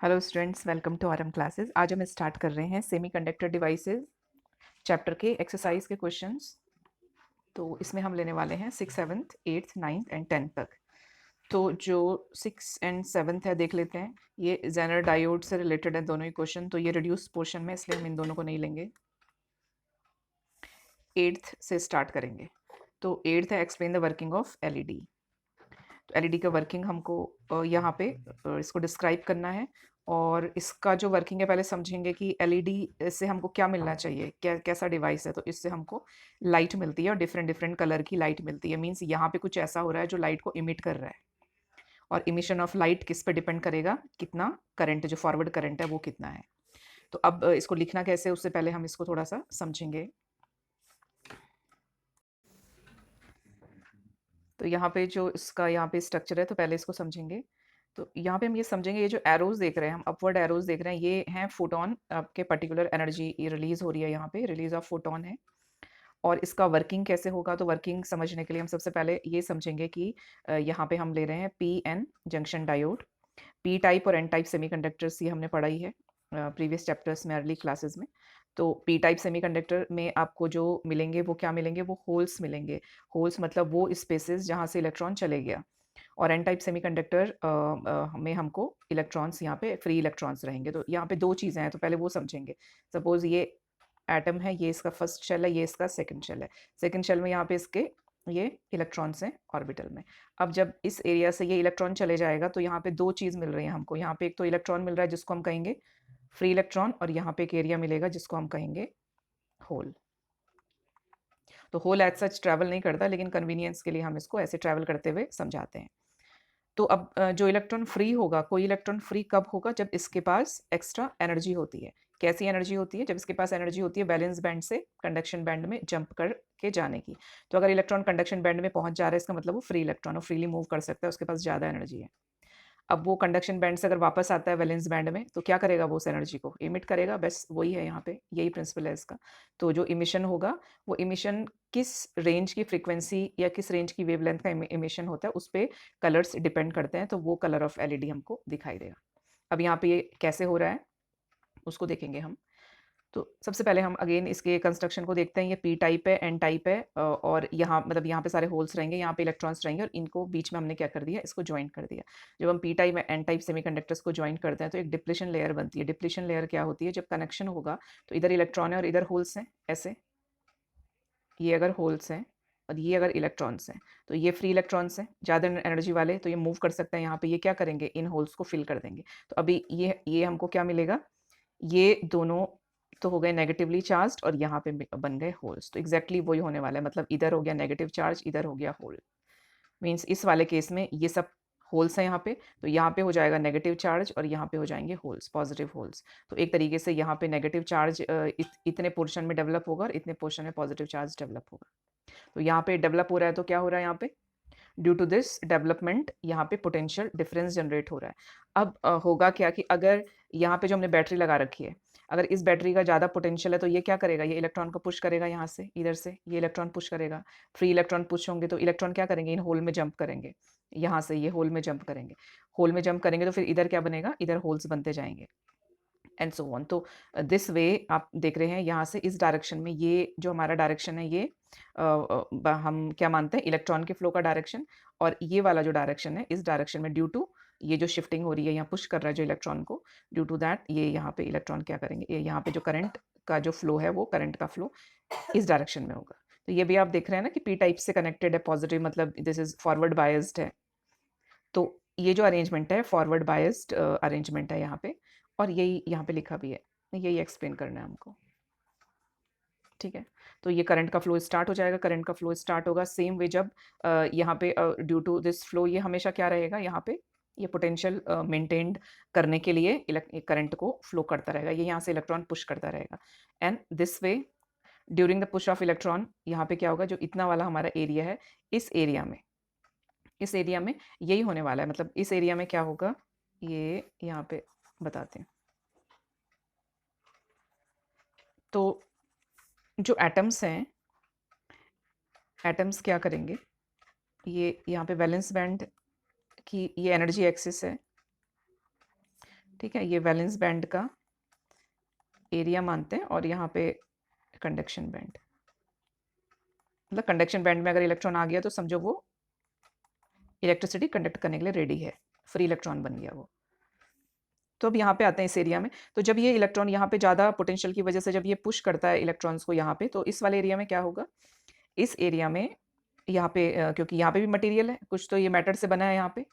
Hello students, welcome to RM classes. आज हम start कर रहे हैं सेमीकंडक्टर डिवाइसेस चैप्टर के एक्सरसाइज के क्वेश्चंस। तो इसमें हम लेने वाले हैं 6, 7th, 8th, 9th and 10th तक। तो जो 6 एंड 7th है देख लेते हैं। ये जेनर डायोड से रिलेटेड है दोनों ही क्वेश्चन, तो ये रिड्यूस पोर्शन में, इसलिए हम इन दोनों को नहीं लेंगे। 8th से स्टार्ट करेंगे। तो 8th है explain the working of LED. तो एलईडी का वर्किंग हमको यहाँ पे इसको डिस्क्राइब करना है। और इसका जो वर्किंग है पहले समझेंगे कि एलईडी से हमको क्या मिलना चाहिए, कैसा डिवाइस है। तो इससे हमको लाइट मिलती है और डिफरेंट डिफरेंट कलर की लाइट मिलती है। मीन्स यहाँ पे कुछ ऐसा हो रहा है जो लाइट को इमिट कर रहा है। और इमिशन ऑफ लाइट किस पे डिपेंड करेगा, कितना करंट, जो फॉरवर्ड करंट है वो कितना है। तो अब इसको लिखना कैसे, उससे पहले हम इसको थोड़ा सा समझेंगे। तो यहाँ पे जो इसका यहाँ पे स्ट्रक्चर है, तो पहले इसको समझेंगे। तो यहाँ पे हम ये समझेंगे, ये जो एरोज देख रहे हैं हम, अपवर्ड एरोज देख रहे हैं, ये हैं फोटोन। आपके पर्टिकुलर एनर्जी ये रिलीज हो रही है, यहाँ पे रिलीज ऑफ फोटोन है। और इसका वर्किंग कैसे होगा, तो वर्किंग समझने के लिए हम सबसे पहले ये समझेंगे कि यहाँ पे हम ले रहे हैं P N junction diode. P type और एन टाइप सेमीकंडक्टर्स ये हमने पढ़ा ही है प्रीवियस चैप्टर्स में, अर्ली क्लासेस में। तो पी टाइप सेमीकंडक्टर में आपको जो मिलेंगे वो क्या मिलेंगे, वो होल्स मिलेंगे। होल्स मतलब वो स्पेसेस जहाँ से इलेक्ट्रॉन चले गया। और एन टाइप सेमीकंडक्टर में हमको इलेक्ट्रॉन्स, यहाँ पे फ्री इलेक्ट्रॉन्स रहेंगे। तो यहाँ पे दो चीज़ें हैं, तो पहले वो समझेंगे। सपोज ये एटम है, ये इसका फर्स्ट शेल है, ये इसका सेकंड शेल है। सेकंड शेल में यहाँ पे इसके ये इलेक्ट्रॉन्स हैं ऑर्बिटल में। अब जब इस एरिया से ये इलेक्ट्रॉन चले जाएगा तो यहाँ पे दो चीज़ मिल रही है हमको। यहाँ पे एक तो इलेक्ट्रॉन मिल रहा है जिसको हम कहेंगे फ्री इलेक्ट्रॉन, और यहाँ पे एक एरिया मिलेगा जिसको हम कहेंगे होल। तो होल एज सच ट्रैवल नहीं करता, लेकिन कन्वीनियंस के लिए हम इसको ऐसे ट्रैवल करते हुए समझाते हैं। तो अब जो इलेक्ट्रॉन फ्री होगा, कोई इलेक्ट्रॉन फ्री कब होगा, जब इसके पास एक्स्ट्रा एनर्जी होती है। कैसी एनर्जी होती है, जब इसके पास एनर्जी होती है वैलेंस बैंड से कंडक्शन बैंड में जंप करके जाने की। तो अगर इलेक्ट्रॉन कंडक्शन बैंड में पहुंच जा रहा है, इसका मतलब वो फ्री इलेक्ट्रॉन, वो फ्रीली मूव कर सकता है, उसके पास ज़्यादा एनर्जी है। अब वो कंडक्शन बैंड से अगर वापस आता है वैलेंस बैंड में, तो क्या करेगा, वो उस एनर्जी को इमिट करेगा। बस वही है यहाँ पे, यही प्रिंसिपल है इसका। तो जो इमिशन होगा, वो इमिशन किस रेंज की फ्रीक्वेंसी या किस रेंज की वेवलेंथ का इमिशन होता है, उस पर कलर्स डिपेंड करते हैं। तो वो कलर ऑफ एलईडी हमको दिखाई देगा। अब यहाँ पे ये कैसे हो रहा है उसको देखेंगे हम। तो सबसे पहले हम अगेन इसके कंस्ट्रक्शन को देखते हैं। ये पी टाइप है, एन टाइप है, और यहाँ मतलब यहाँ पे सारे होल्स रहेंगे, यहाँ पे इलेक्ट्रॉन्स रहेंगे, और इनको बीच में हमने क्या कर दिया, इसको ज्वाइन कर दिया। जब हम P type N type semiconductors को ज्वाइन करते हैं तो एक डिप्लीशन लेयर बनती है। डिप्लीशन लेयर क्या होती है, जब कनेक्शन होगा तो इधर इलेक्ट्रॉन है और इधर होल्स हैं, ऐसे। ये अगर होल्स हैं और ये अगर इलेक्ट्रॉन्स हैं, तो ये फ्री इलेक्ट्रॉन्स हैं ज़्यादा एनर्जी वाले, तो ये मूव कर सकते हैं यहाँ पे। ये क्या करेंगे, इन होल्स को फिल कर देंगे। तो अभी ये हमको क्या मिलेगा, ये दोनों तो हो गए नेगेटिवली चार्ज्ड और यहाँ पे बन गए होल्स। तो एग्जैक्टली वही होने वाला है, मतलब इधर हो गया नेगेटिव चार्ज, इधर हो गया होल। मीन्स इस वाले केस में ये सब होल्स हैं यहाँ पे, तो यहाँ पे हो जाएगा नेगेटिव चार्ज और यहाँ पे हो जाएंगे होल्स, पॉजिटिव होल्स। तो एक तरीके से यहाँ पे नेगेटिव चार्ज इतने पोर्शन में डेवलप होगा और इतने पोर्शन में पॉजिटिव चार्ज डेवलप होगा। तो यहाँ पे डेवलप हो रहा है, तो क्या हो रहा है यहाँ पे, ड्यू टू दिस डेवलपमेंट यहाँ पे पोटेंशियल डिफरेंस जनरेट हो रहा है। अब होगा क्या कि अगर यहाँ पे जो हमने बैटरी लगा रखी है, अगर इस बैटरी का ज़्यादा पोटेंशियल है, तो ये क्या करेगा, ये इलेक्ट्रॉन को पुश करेगा, यहाँ से इधर से ये इलेक्ट्रॉन पुश करेगा। फ्री इलेक्ट्रॉन पुश होंगे तो इलेक्ट्रॉन क्या करेंगे, इन होल में जंप करेंगे, यहाँ से ये होल में जंप करेंगे। होल में जंप करेंगे तो फिर इधर क्या बनेगा, इधर होल्स बनते जाएंगे, एंड सो ऑन। तो दिस वे आप देख रहे हैं यहाँ से इस डायरेक्शन में, ये जो हमारा डायरेक्शन है, ये हम क्या मानते हैं, इलेक्ट्रॉन के फ्लो का डायरेक्शन। और ये वाला जो डायरेक्शन है, इस डायरेक्शन में ड्यू टू ये जो शिफ्टिंग हो रही है, यहाँ पुश कर रहा है जो इलेक्ट्रॉन को, ड्यू टू दैट ये यहाँ पे इलेक्ट्रॉन क्या करेंगे, ये यहाँ पे जो करंट का जो फ्लो है, वो करंट का फ्लो इस डायरेक्शन में होगा। तो ये भी आप देख रहे हैं ना कि पी टाइप से कनेक्टेड है, पॉजिटिव मतलब दिस इज फॉरवर्ड बायस्ड है। तो ये जो अरेंजमेंट है फॉरवर्ड बायस्ड अरेंजमेंट है यहाँ पे, और यही यहाँ पे लिखा भी है, यही एक्सप्लेन करना है हमको। ठीक है, तो ये करंट का फ्लो स्टार्ट हो जाएगा, करंट का फ्लो स्टार्ट होगा सेम वे। जब यहाँ पे ड्यू टू दिस फ्लो ये हमेशा क्या रहेगा, यहाँ पे ये पोटेंशियल मेंटेन्ड करने के लिए करंट को फ्लो करता रहेगा, ये यहाँ से इलेक्ट्रॉन पुश करता रहेगा। And this way during the push of electron, यहाँ पे क्या होगा, जो इतना वाला हमारा एरिया है, इस एरिया में यही होने वाला है। मतलब इस एरिया में क्या होगा, ये यहाँ पे बताते हैं। तो जो एटम्स हैं, एटम्स क्या करेंगे, ये यहाँ पे वैलेंस बैंड की ये एनर्जी एक्सिस है, ठीक है, ये वैलेंस बैंड का एरिया मानते हैं और यहाँ पे कंडक्शन बैंड, मतलब कंडक्शन बैंड में अगर इलेक्ट्रॉन आ गया तो समझो वो इलेक्ट्रिसिटी कंडक्ट करने के लिए रेडी है, फ्री इलेक्ट्रॉन बन गया वो। तो अब यहाँ पे आते हैं इस एरिया में, तो जब ये इलेक्ट्रॉन यहाँ पे ज़्यादा पोटेंशियल की वजह से जब ये पुश करता है इलेक्ट्रॉन्स को यहाँ पे, तो इस वाले एरिया में क्या होगा, इस एरिया में यहाँ पे क्योंकि यहाँ पे भी मटेरियल है कुछ, तो ये मैटर से बना है यहाँ पे,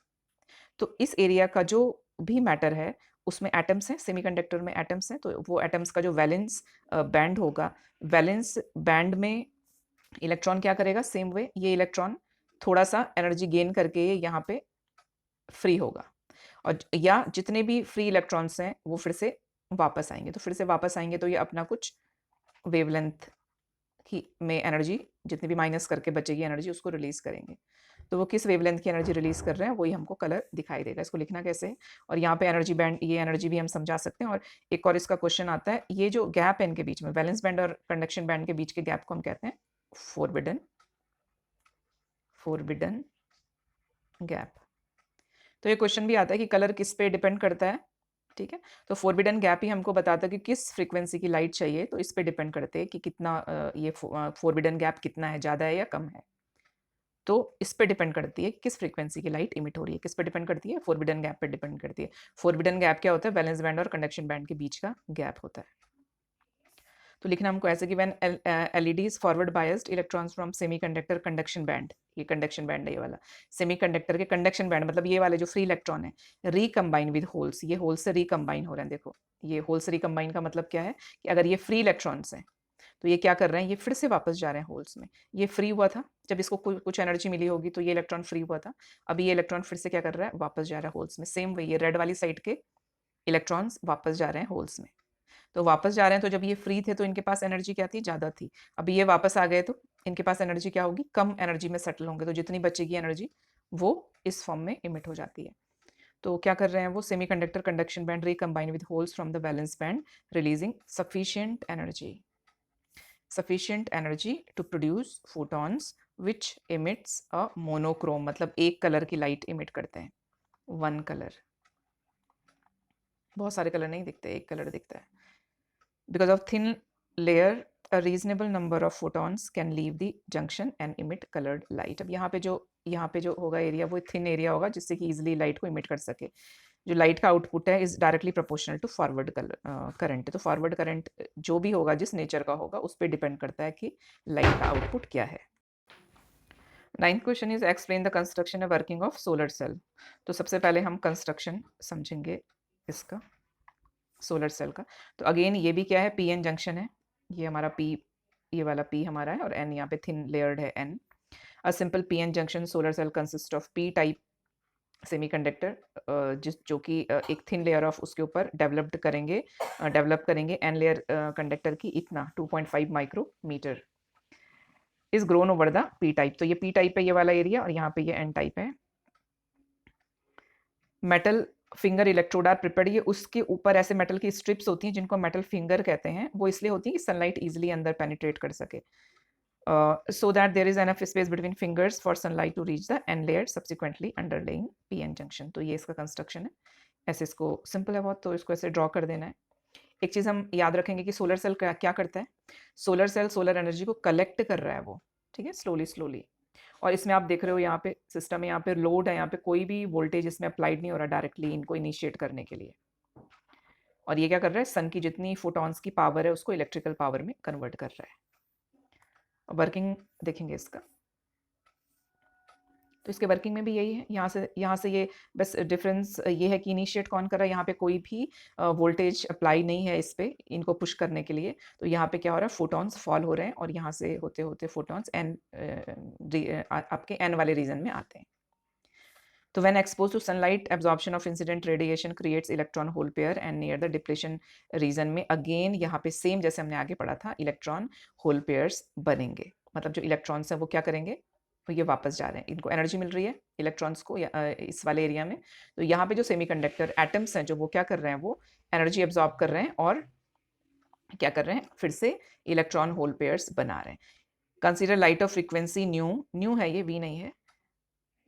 तो इस एरिया का जो भी मैटर है उसमें एटम्स हैं, सेमीकंडक्टर में एटम्स हैं, तो वो एटम्स का जो वैलेंस बैंड होगा, वैलेंस बैंड में इलेक्ट्रॉन क्या करेगा, सेम वे ये इलेक्ट्रॉन थोड़ा सा एनर्जी गेन करके ये यहाँ पे फ्री होगा, और या जितने भी फ्री इलेक्ट्रॉन्स हैं वो फिर से वापस आएंगे, तो फिर से वापस आएंगे तो ये अपना कुछ वेवलेंथ की में एनर्जी जितनी भी माइनस करके बचेगी एनर्जी उसको रिलीज करेंगे। तो वो किस वेवलेंथ की एनर्जी रिलीज कर रहे हैं वही हमको कलर दिखाई देगा। इसको लिखना कैसे है, और यहाँ पे एनर्जी बैंड, ये एनर्जी भी हम समझा सकते हैं। और एक और इसका क्वेश्चन आता है, ये जो गैप है इनके बीच में, वैलेंस बैंड और कंडक्शन बैंड के बीच के गैप को हम कहते हैं फोरबिडन गैप। तो ये क्वेश्चन भी आता है कि कलर किस पे डिपेंड करता है, ठीक है। तो फोरबिडन गैप ही हमको बताता है कि किस फ्रीक्वेंसी की लाइट चाहिए, तो इस पे डिपेंड करते हैं कि कितना ये फोरबिडन गैप कितना है, ज़्यादा है या कम है। तो इस पे डिपेंड करती है कि किस फ्रीक्वेंसी की लाइट इमिट हो रही है, किस पे डिपेंड करती है, फोरबिडन गैप पे डिपेंड करती है। फोरबिडन गैप क्या होता है, वैलेंस बैंड और कंडक्शन बैंड के बीच का गैप होता है। तो लिखना हमको ऐसे कि when LEDs forward biased electrons from semiconductor conduction band, ये कंडक्शन बैंड है ये वाला, सेमीकंडक्टर के कंडक्शन बैंड मतलब ये वाले जो फ्री इलेक्ट्रॉन है, रिकम्बाइन विद होल्स, ये होल्स से रिकम्बाइन हो रहे हैं। देखो ये होल्स रिकम्बाइन का मतलब क्या है कि अगर ये फ्री इलेक्ट्रॉन्स हैं तो ये क्या कर रहे हैं, ये फिर से वापस जा रहे हैं होल्स में। ये फ्री हुआ था जब इसको कुछ एनर्जी मिली होगी तो ये इलेक्ट्रॉन फ्री हुआ था, अभी ये इलेक्ट्रॉन फिर से क्या कर रहा है, वापस जा रहा है होल्स में। सेम वे ये रेड वाली साइड के इलेक्ट्रॉन्स वापस जा रहे हैं होल्स में, तो वापस जा रहे हैं, तो जब ये फ्री थे तो इनके पास एनर्जी क्या थी, ज़्यादा थी। अभी ये वापस आ गए तो इनके पास एनर्जी क्या होगी, कम एनर्जी में सेटल होंगे, तो जितनी बचेगी एनर्जी वो इस फॉर्म में इमिट हो जाती है। तो क्या कर रहे हैं वो, semiconductor conduction band recombine with holes from the valence band releasing sufficient energy to produce photons which emits a monochrome, मतलब एक कलर की लाइट इमिट करते हैं, वन कलर, बहुत सारे कलर नहीं दिखते, एक कलर दिखता है। Because of thin layer, a reasonable number of photons can leave the junction and emit colored light. अब यहाँ पे जो होगा एरिया वो थिन एरिया होगा जिससे कि इजिली लाइट को इमिट कर सके। जो लाइट का आउटपुट है is directly proportional to forward current. तो फॉरवर्ड करंट जो भी होगा जिस नेचर का होगा उस पर डिपेंड करता है कि लाइट का आउटपुट क्या है। 9th question is explain the construction and working of solar cell. तो सबसे पहले हम कंस्ट्रक्शन समझेंगे इसका, सोलर सेल का। तो अगेन ये भी क्या है, पी एन जंक्शन है, ये हमारा पी, ये वाला पी हमारा है और एन यहाँ पे थिन लेयर्ड है N. A simple P N junction solar cell consist of P type semiconductor जो कि एक थिन लेयर ऑफ उसके ऊपर डेवलप करेंगे एन लेयर कंडक्टर की इतना 2.5 micrometer is grown over the P type. तो ये पी टाइप है ये वाला एरिया और यहाँ पे ये एन टाइप है। Metal finger electrode are prepared, ये उसके ऊपर ऐसे मेटल की स्ट्रिप्स होती हैं जिनको मेटल फिंगर कहते हैं, वो इसलिए होती है कि सनलाइट इजिली अंदर पेनिट्रेट कर सके, so that there is enough space between fingers for sunlight to reach the n layer subsequently underlying pn junction। तो ये इसका कंस्ट्रक्शन है, ऐसे इसको सिंपल है बहुत, तो इसको ऐसे ड्रॉ कर देना है। एक चीज़ हम याद रखेंगे कि सोलर सेल क्या करता है, सोलर सेल सोलर एनर्जी को कलेक्ट कर रहा है वो, ठीक है, स्लोली। और इसमें आप देख रहे हो यहाँ पे सिस्टम में, यहाँ पे लोड है, यहाँ पे कोई भी वोल्टेज इसमें अप्लाइड नहीं हो रहा डायरेक्टली इनको इनिशिएट करने के लिए। और ये क्या कर रहा है, सन की जितनी फोटॉन्स की पावर है उसको इलेक्ट्रिकल पावर में कन्वर्ट कर रहा है। वर्किंग देखेंगे इसका, तो इसके वर्किंग में भी यही है, यहाँ से ये बस डिफरेंस ये है कि इनिशिएट कौन कर रहा है, यहाँ पे कोई भी वोल्टेज अप्लाई नहीं है इस पे इनको पुश करने के लिए, तो यहाँ पे क्या हो रहा है, फोटॉन्स फॉल हो रहे हैं और यहाँ से होते होते फोटॉन्स एन आपके एन वाले रीजन में आते हैं। तो when exposed to sunlight, absorption of incident radiation creates electron hole pair and near the depletion region में again यहाँ पे सेम जैसे हमने आगे पढ़ा था इलेक्ट्रॉन होल पेयर्स बनेंगे, मतलब जो इलेक्ट्रॉन्स हैं वो क्या करेंगे, तो ये वापस जा रहे हैं, इनको एनर्जी मिल रही है इलेक्ट्रॉन्स को इस वाले एरिया में। तो यहाँ पे जो सेमीकंडक्टर एटम्स हैं जो वो क्या कर रहे हैं, वो एनर्जी एब्जॉर्ब कर रहे हैं और क्या कर रहे हैं, फिर से इलेक्ट्रॉन होल पेयर्स बना रहे हैं। Consider light of frequency new है, ये वी नहीं है,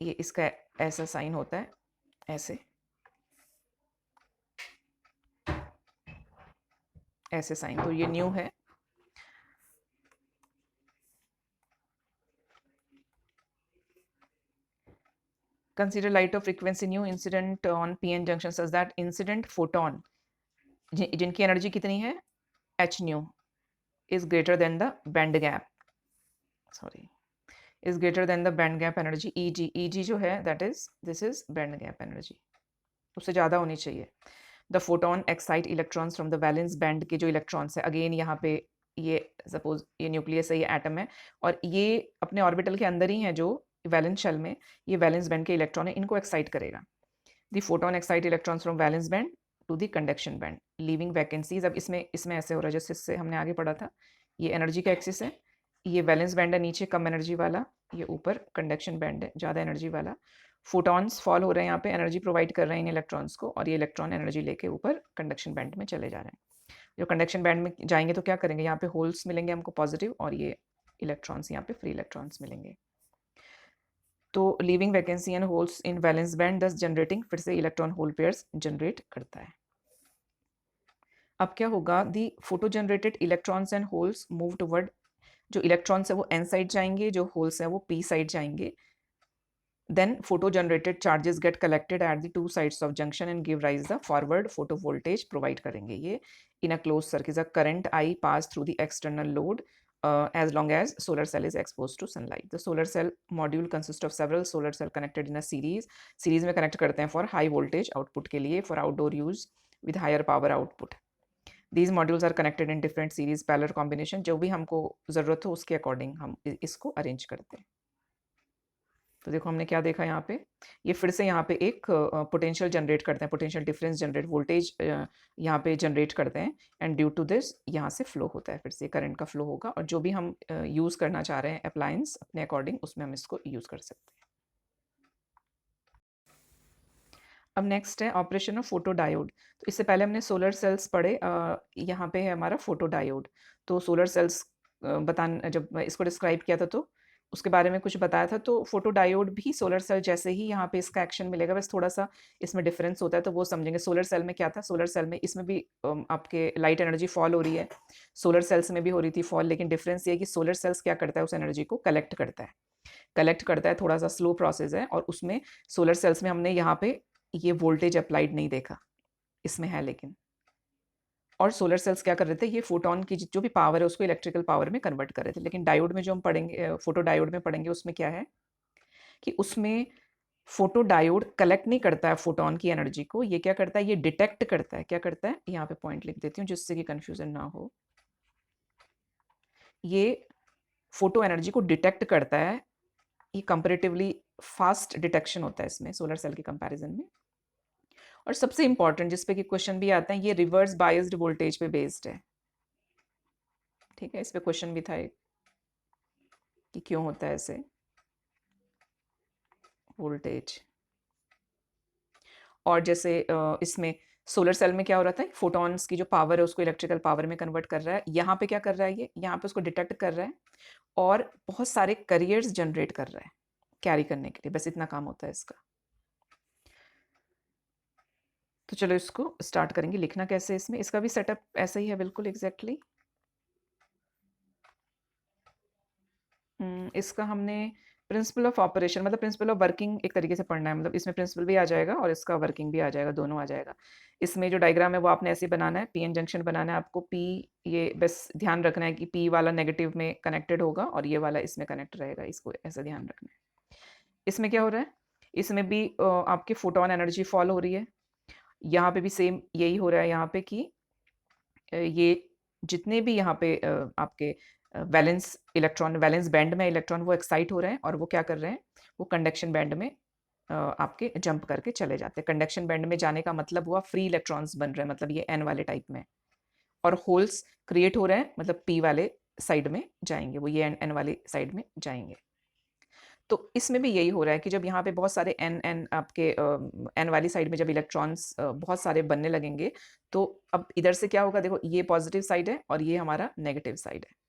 ये इसका ऐसा साइन होता है ऐसे, ऐसे साइन, तो ये न्यू है। Consider light of frequency nu incident on p-n junction such that incident photon जिनकी एनर्जी कितनी है h nu is greater than the band gap, sorry, is greater than the band gap energy Eg जो है that is this is band gap energy, उससे ज़्यादा होनी चाहिए। The photon excite electrons from the valence band के जो electrons है, again यहाँ पे ये सपोज ये न्यूक्लियस है, ये एटम है और ये अपने ऑर्बिटल के अंदर ही है जो वैलेंस शेल में, ये वैलेंस बैंड के इलेक्ट्रॉन है, इनको एक्साइट करेगा। The photon excite electrons from valence band to the conduction band leaving vacancies. अब इसमें ऐसे हो रहा है जैसे इससे हमने आगे पढ़ा था, ये एनर्जी का एक्सिस है, ये वैलेंस बैंड है नीचे कम एनर्जी वाला, ये ऊपर कंडक्शन बैंड है ज़्यादा एनर्जी वाला। फोटॉन्स फॉल हो रहे हैं यहाँ पे, एनर्जी प्रोवाइड कर रहे हैं इन इलेक्ट्रॉन्स को और ये इलेक्ट्रॉन एनर्जी लेके ऊपर कंडक्शन बैंड में चले जा रहे हैं। जो कंडक्शन बैंड में जाएंगे तो क्या करेंगे, यहाँ पे होल्स मिलेंगे हमको पॉजिटिव और ये इलेक्ट्रॉन्स यहाँ पे फ्री इलेक्ट्रॉन्स मिलेंगे। तो leaving vacancy and holes in valence band दस जनरेटिंग, फिर से इलेक्ट्रॉन होल पेयर्स जनरेट करता है। अब क्या होगा, the photo generated electrons and holes move toward, जो इलेक्ट्रॉन्स है वो एन साइड जाएंगे, जो होल्स है वो पी साइड जाएंगे। Then photo generated charges get collected at the two sides of junction and give rise the forward photo voltage provide करेंगे ये in a closed circuit. The current I pass through the external load as long as solar cell is exposed to sunlight. The solar cell module consists of several solar cell connected in a series. Series में connect करते हैं for high voltage output के लिए, for outdoor use with higher power output. These modules are connected in different series parallel combination. जो भी हमको ज़रूरत हो उसके according हम इसको arrange करते हैं। तो देखो हमने क्या देखा यहाँ पे, ये फिर से यहाँ पे एक पोटेंशियल जनरेट करते हैं, पोटेंशियल डिफरेंस जनरेट, वोल्टेज यहाँ पे जनरेट करते हैं एंड ड्यू टू दिस यहाँ से फ्लो होता है, फिर से करंट का फ्लो होगा और जो भी हम यूज़ करना चाह रहे हैं अप्लायंस अपने अकॉर्डिंग उसमें हम इसको यूज़ कर सकते हैं। अब नेक्स्ट है ऑपरेशन ऑफ फोटो डायोड। तो इससे पहले हमने सोलर सेल्स पढ़े, यहाँ पे है हमारा फोटो डायोड। तो सोलर सेल्स जब इसको डिस्क्राइब किया था तो उसके बारे में कुछ बताया था। तो फोटो डायोड भी सोलर सेल जैसे ही यहाँ पे इसका एक्शन मिलेगा, बस थोड़ा सा इसमें डिफरेंस होता है, तो वो समझेंगे। सोलर सेल में क्या था, सोलर सेल में इसमें भी आपके लाइट एनर्जी फॉल हो रही है, सोलर सेल्स में भी हो रही थी फॉल, लेकिन डिफरेंस ये है कि सोलर सेल्स क्या करता है, उस एनर्जी को कलेक्ट करता है, थोड़ा सा स्लो प्रोसेस है। और उसमें सोलर सेल्स में हमने यहाँ पे ये वोल्टेज अप्लाइड नहीं देखा, इसमें है लेकिन। और सोलर सेल्स क्या कर रहे थे, ये फोटोन की जो भी पावर है उसको इलेक्ट्रिकल पावर में कन्वर्ट कर रहे थे। लेकिन डायोड में जो हम पढ़ेंगे, फोटो डायोड में पढ़ेंगे, उसमें क्या है कि उसमें फोटो डायोड कलेक्ट नहीं करता है फोटोन की एनर्जी को, ये क्या करता है, ये डिटेक्ट करता है। क्या करता है, यहाँ पे पॉइंट लिख देती हूँ जिससे कि कंफ्यूजन ना हो। ये फोटो एनर्जी को डिटेक्ट करता है, ये कंपेरेटिवली फास्ट डिटेक्शन होता है इसमें सोलर सेल के कंपैरिजन में। और सबसे इंपॉर्टेंट जिस पे कि क्वेश्चन भी आते हैं, ये रिवर्स बायस्ड वोल्टेज पे बेस्ड है। ठीक है, इस पे क्वेश्चन भी था एक कि क्यों होता है ऐसे वोल्टेज। और जैसे इसमें सोलर सेल में क्या हो रहा था, फोटॉन्स की जो पावर है उसको इलेक्ट्रिकल पावर में कन्वर्ट कर रहा है। यहाँ पे क्या कर रहा है, ये यहाँ पे उसको डिटेक्ट कर रहा है और बहुत सारे करियर्स जनरेट कर रहा है कैरी करने के लिए, बस इतना काम होता है इसका। तो चलो इसको स्टार्ट करेंगे, लिखना कैसे इसमें, इसका भी सेटअप ऐसा ही है बिल्कुल एग्जैक्टली। इसका हमने प्रिंसिपल ऑफ ऑपरेशन मतलब प्रिंसिपल ऑफ वर्किंग एक तरीके से पढ़ना है, मतलब इसमें प्रिंसिपल भी आ जाएगा और इसका वर्किंग भी आ जाएगा, दोनों आ जाएगा। इसमें जो डायग्राम है वो आपने ऐसे बनाना है, पीएन जंक्शन बनाना है आपको। पी ये बस ध्यान रखना है कि पी वाला नेगेटिव में कनेक्टेड होगा और ये वाला इसमें कनेक्ट रहेगा, इसको ऐसा ध्यान रखना है। इसमें क्या हो रहा है, इसमें भी आपकी फोटोन एनर्जी फॉल हो रही है, यहाँ पे भी सेम यही हो रहा है। यहाँ पे कि ये जितने भी यहाँ पे आपके वैलेंस इलेक्ट्रॉन, वैलेंस बैंड में इलेक्ट्रॉन वो एक्साइट हो रहे हैं और वो क्या कर रहे हैं, वो कंडक्शन बैंड में आपके जंप करके चले जाते हैं। कंडक्शन बैंड में जाने का मतलब हुआ फ्री इलेक्ट्रॉन्स बन रहे हैं, मतलब ये एन वाले टाइप में, और होल्स क्रिएट हो रहे हैं, मतलब पी वाले साइड में जाएंगे, वो ये एन वाली साइड में जाएंगे। तो इसमें भी यही हो रहा है कि जब यहाँ पे बहुत सारे एन एन आपके एन वाली साइड में जब इलेक्ट्रॉन्स बहुत सारे बनने लगेंगे, तो अब इधर से क्या होगा, देखो ये पॉजिटिव साइड है और ये हमारा नेगेटिव साइड है।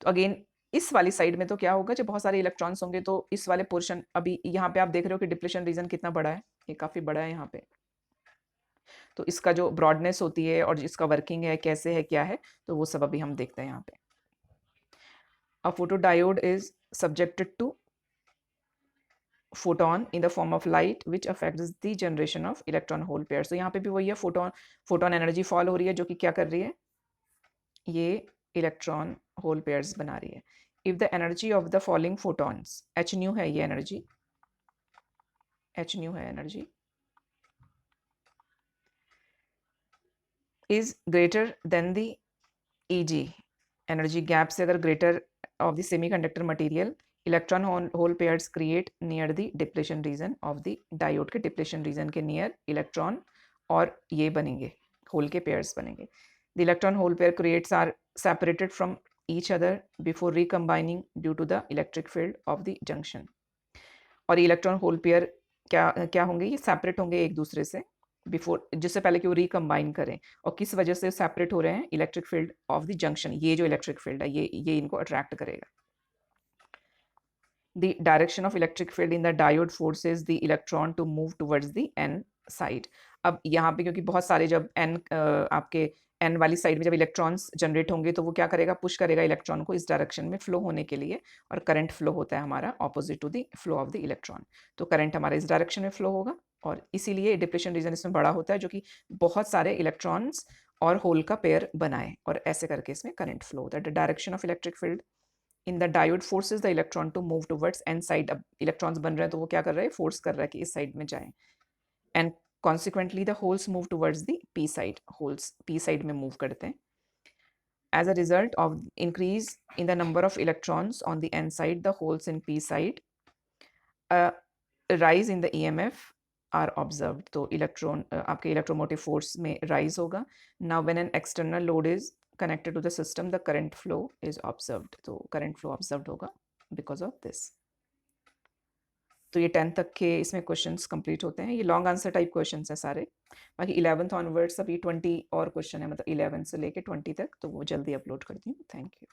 तो अगेन इस वाली साइड में तो क्या होगा, जब बहुत सारे इलेक्ट्रॉन्स होंगे तो इस वाले पोर्शन, अभी यहाँ पे आप देख रहे हो कि डिप्लेशन रीजन कितना बड़ा है, ये काफी बड़ा है यहाँ पे। तो इसका जो ब्रॉडनेस होती है और इसका वर्किंग है, कैसे है, क्या है, तो वो सब अभी हम देखते हैं यहाँ पे। A photodiode is subjected to photon in the form of light which affects the generation of electron hole pairs। तो यहाँ पे भी वही है, फोटोन एनर्जी फॉल हो रही है जो कि क्या कर रही है, ये इलेक्ट्रॉन होल पेयर्स बना रही है। If the energy of the falling photons, h nu है ये एनर्जी, एच न्यू है energy, is greater than the E g, energy gap से अगर greater of the semiconductor material, electron hole pairs create near the depletion region of the diode के depletion region के near electron और ये बनेंगे, hole के pairs बनेंगे। The electron hole pair creates are separated from each other before रिकम्बाइनिंग due to the electric field of the junction. और ये electron hole pair क्या क्या होंगे, ये सेपरेट होंगे एक दूसरे से बिफोर, जिससे पहले कि वो रिकम्बाइन करें। और किस वजह से सेपरेट हो रहे हैं, electric field of the junction, ये जो इलेक्ट्रिक फील्ड है ये इनको अट्रैक्ट करेगा। The direction of electric field in the diode forces the electron to move towards the n side। अब यहाँ पे क्योंकि बहुत सारे जब n आपके n वाली साइड में जब इलेक्ट्रॉन्स जनरेट होंगे तो वो क्या करेगा, पुश करेगा इलेक्ट्रॉन को इस डायरेक्शन में फ्लो होने के लिए, और करंट फ्लो होता है हमारा opposite to the flow of the electron. तो करंट हमारा इस डायरेक्शन में फ्लो होगा और इसीलिए डिप्लेशन रीजन इसमें बड़ा होता है जो कि बहुत सारे इलेक्ट्रॉन्स और होल का पेयर बनाए, और ऐसे करके इसमें करंट फ्लो होता है। The direction of electric field in the diode forces the electron to move towards N side. अब इलेक्ट्रॉन्स बन रहे हैं तो वो क्या कर रहे हैं, फोर्स कर रहा है कि इस साइड में जाएं, and consequently the holes move towards the P side, holes P side में मूव करते हैं। As a result of increase in the number of electrons on the N side, the holes in P side, rise in the EMF are observed. तो electron आपके electromotive force में rise होगा। Now when an external load is connected to the system, the current flow is observed। तो current flow observed होगा because of this। तो ये 10 तक के इसमें क्वेश्चंस कंप्लीट होते हैं, ये लॉन्ग आंसर टाइप क्वेश्चंस हैं सारे। बाकी 11th ऑनवर्ड्स अभी 20 और क्वेश्चन है, मतलब 11 से लेके 20 तक, तो वो जल्दी अपलोड करती हूँ। Thank you.